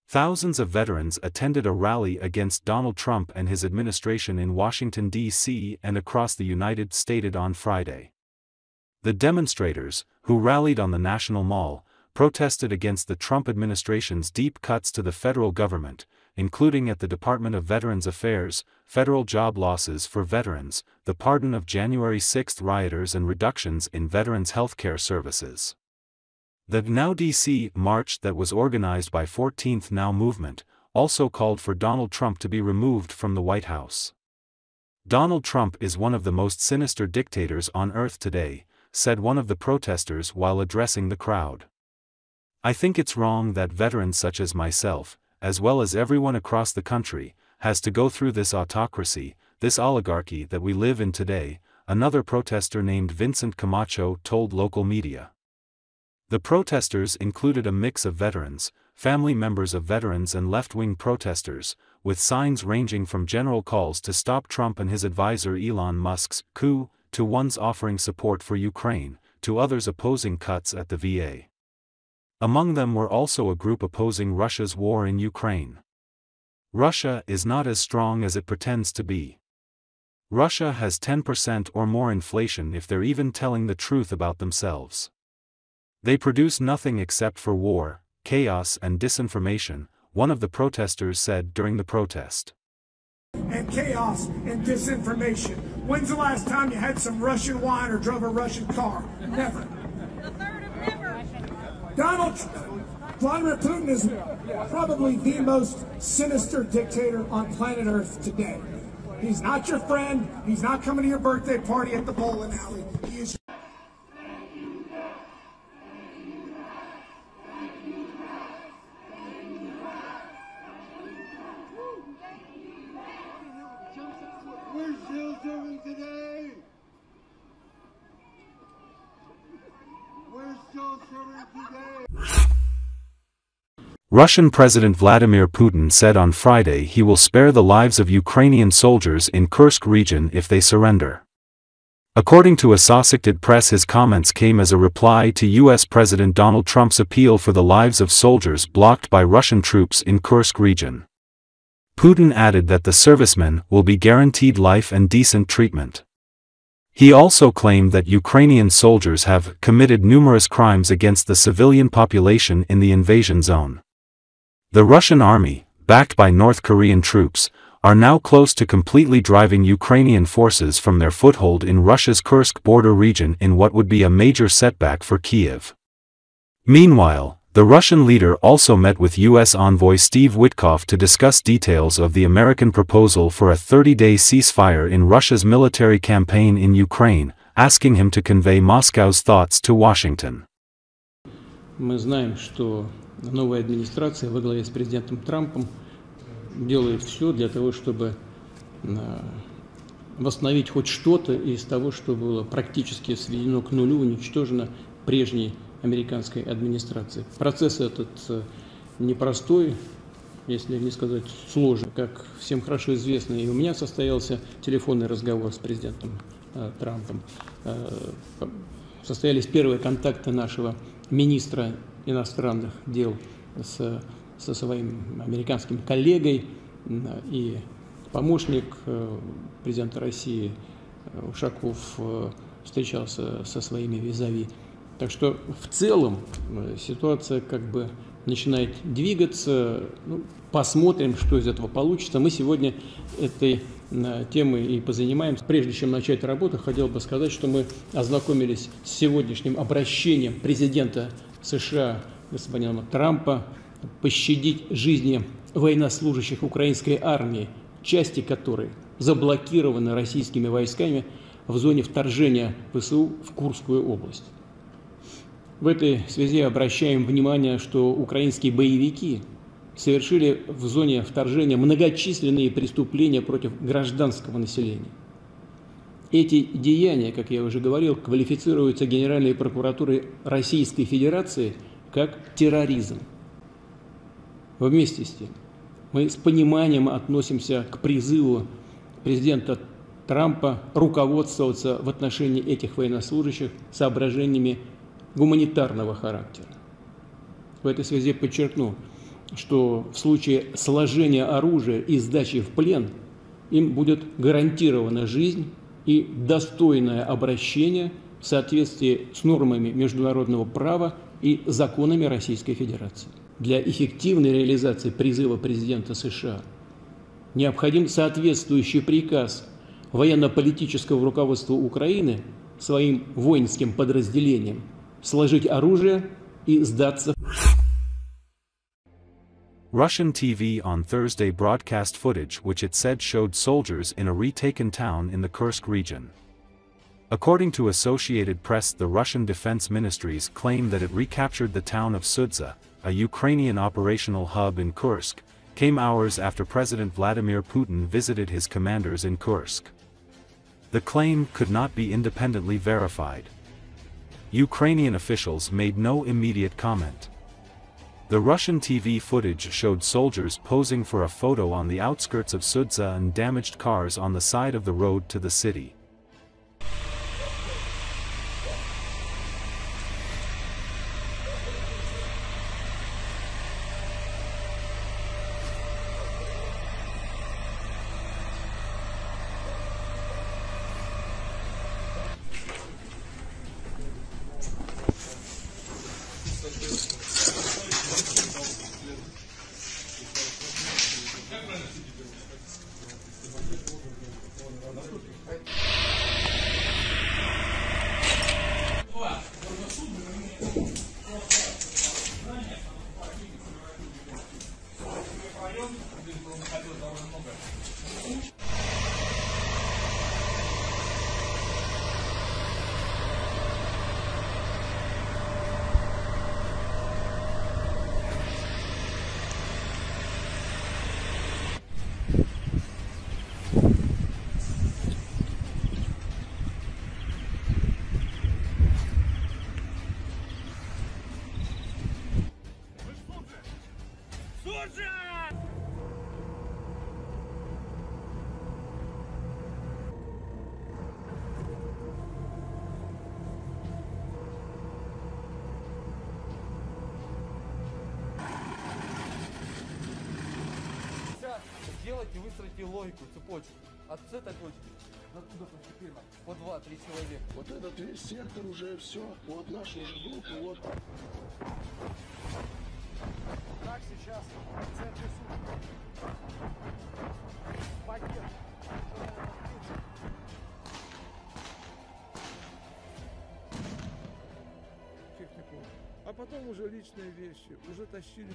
Thousands of veterans attended a rally against Donald Trump and his administration in Washington, D.C. and across the United States on Friday. The demonstrators, who rallied on the National Mall, protested against the Trump administration's deep cuts to the federal government, including at the Department of Veterans Affairs, federal job losses for veterans, the pardon of January 6 rioters and reductions in veterans' healthcare services. The NowDC march that was organized by Fourteenth Now movement also called for Donald Trump to be removed from the White House. Donald Trump is one of the most sinister dictators on earth today, said one of the protesters while addressing the crowd. I think it's wrong that veterans such as myself, as well as everyone across the country, has to go through this autocracy, this oligarchy that we live in today, another protester named Vincent Camacho told local media. The protesters included a mix of veterans, family members of veterans and left-wing protesters, with signs ranging from general calls to stop Trump and his advisor Elon Musk's coup, to ones offering support for Ukraine, to others opposing cuts at the VA. Among them were also a group opposing Russia's war in Ukraine. Russia is not as strong as it pretends to be. Russia has 10% or more inflation if they're even telling the truth about themselves. They produce nothing except for war, chaos and disinformation, one of the protesters said during the protest. And chaos and disinformation. When's the last time you had some Russian wine or drove a Russian car? Never. Vladimir Putin is probably the most sinister dictator on planet Earth today. He's not your friend. He's not coming to your birthday party at the bowling alley. He is. We're still serving today. We're still serving today. Russian President Vladimir Putin said on Friday he will spare the lives of Ukrainian soldiers in Kherson region if they surrender. According to Associated Press, his comments came as a reply to U.S. President Donald Trump's appeal for the lives of soldiers blocked by Russian troops in Kherson region. Putin added that the servicemen will be guaranteed life and decent treatment. He also claimed that Ukrainian soldiers have committed numerous crimes against the civilian population in the invasion zone. The Russian army, backed by North Korean troops, are now close to completely driving Ukrainian forces from their foothold in Russia's Kursk border region in what would be a major setback for Kiev. Meanwhile, the Russian leader also met with U.S. envoy Steve Witkoff to discuss details of the American proposal for a 30-day ceasefire in Russia's military campaign in Ukraine, asking him to convey Moscow's thoughts to Washington. Мы знаем, что новая администрация во главе с президентом Трампом делает все для того, чтобы восстановить хоть что-то из того, что было практически сведено к нулю, уничтожено прежней американской администрации. Процесс этот непростой, если не сказать сложный, как всем хорошо известно. И у меня состоялся телефонный разговор с президентом Трампом. Состоялись первые контакты нашего министра иностранных дел со своим американским коллегой, и помощник президента России Ушаков встречался со своими визави. Так что в целом ситуация как бы начинает двигаться. Ну, посмотрим, что из этого получится. Мы сегодня этой темой и позанимаемся. Прежде чем начать работу, хотел бы сказать, что мы ознакомились с сегодняшним обращением президента США господина Трампа пощадить жизни военнослужащих украинской армии, части которой заблокированы российскими войсками в зоне вторжения ВСУ в Курскую область. В этой связи обращаем внимание, что украинские боевики совершили в зоне вторжения многочисленные преступления против гражданского населения. Эти деяния, как я уже говорил, квалифицируются Генеральной прокуратурой Российской Федерации как терроризм. Вместе с тем, мы с пониманием относимся к призыву президента Трампа руководствоваться в отношении этих военнослужащих соображениями гуманитарного характера. В этой связи подчеркну, что в случае сложения оружия и сдачи в плен им будет гарантирована жизнь и достойное обращение в соответствии с нормами международного права и законами Российской Федерации. Для эффективной реализации призыва президента США необходим соответствующий приказ военно-политического руководства Украины своим воинским подразделениям сложить оружие и сдаться. Russian TV on Thursday broadcast footage which it said showed soldiers in a retaken town in the Kursk region. According to Associated Press, the Russian Defense Ministries claim that it recaptured the town of Sudza, a Ukrainian operational hub in Kursk, came hours after President Vladimir Putin visited his commanders in Kursk. The claim could not be independently verified. Ukrainian officials made no immediate comment. The Russian TV footage showed soldiers posing for a photo on the outskirts of Sudza and damaged cars on the side of the road to the city. Сделайте, выстроите логику, цепочку. От с этой точки до туда постепенно. По 2-3 человека. Вот этот весь сектор уже все. Вот наша уже группа, вот. Так, сейчас в центре суток. Пакет. Технику. А потом уже личные вещи. Уже тащили